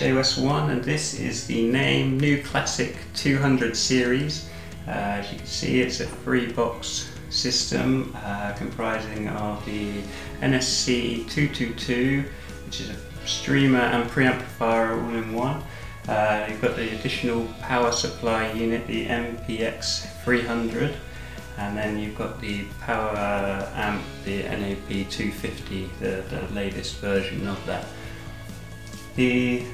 KJ-1 and this is the Naim New Classic 200 series. As you can see, it's a 3-box system comprising of the NSC 222, which is a streamer and preamplifier all in one. You've got the additional power supply unit, the MPX 300, and then you've got the power amp, the NAP 250, the latest version of that. The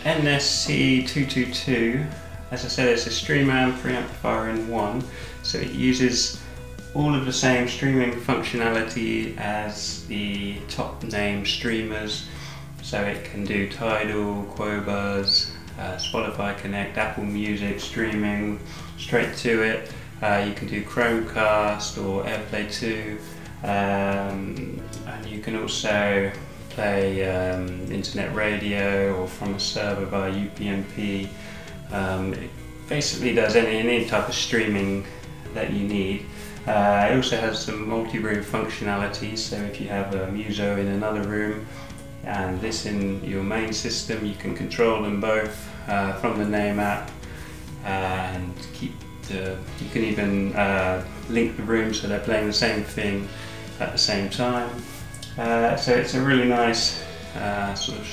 NSC 222, as I said, it's a streamer and preamplifier in one, so it uses all of the same streaming functionality as the top Naim streamers. So it can do Tidal, Qobuz, Spotify Connect, Apple Music streaming straight to it. You can do Chromecast or AirPlay 2, and you can also play internet radio or from a server via UPnP. It basically does any type of streaming that you need. It also has some multi-room functionality, so if you have a muso in another room and this in your main system, you can control them both from the Naim app, and you can even link the rooms so they're playing the same thing at the same time. So it's a really nice sort of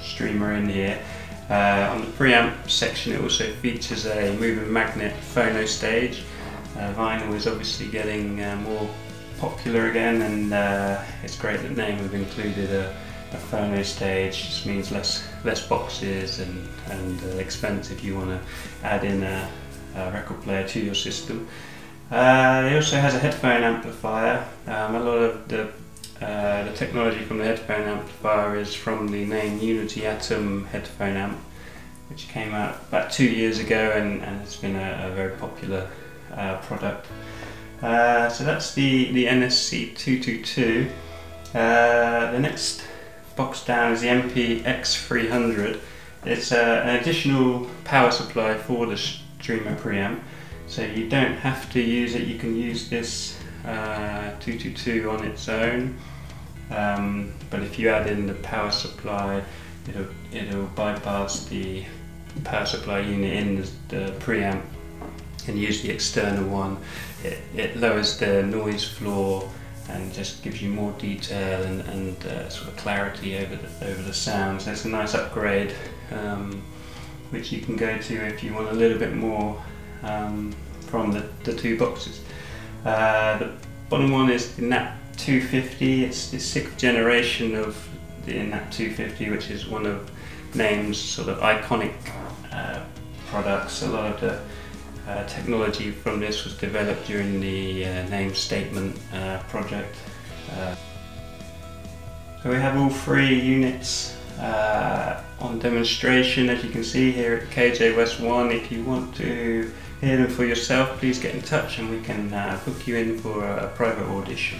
streamer in here. On the preamp section, it also features a moving magnet phono stage. Vinyl is obviously getting more popular again, and it's great that Naim have included a phono stage. Just means less boxes and expense if you want to add in a record player to your system. It also has a headphone amplifier. A lot of the technology from the headphone amplifier is from the Naim Unity Atom headphone amp, which came out about 2 years ago, and it's been a very popular product. So that's the NSC 222. The next box down is the MPX 300. It's an additional power supply for the streamer preamp, so you don't have to use it. You can use this 222 on its own, but if you add in the power supply, it'll bypass the power supply unit in the preamp and use the external one. It lowers the noise floor and just gives you more detail and sort of clarity over the sound. So it's a nice upgrade, which you can go to if you want a little bit more from the two boxes. The bottom one is the NAP 250. It's the 6th generation of the NAP 250, which is one of Naim's sort of iconic products. A lot of the technology from this was developed during the Naim Statement project. So we have all 3 units on demonstration, as you can see here at KJ-1. If you want to hear them for yourself, please get in touch and we can book you in for a private audition.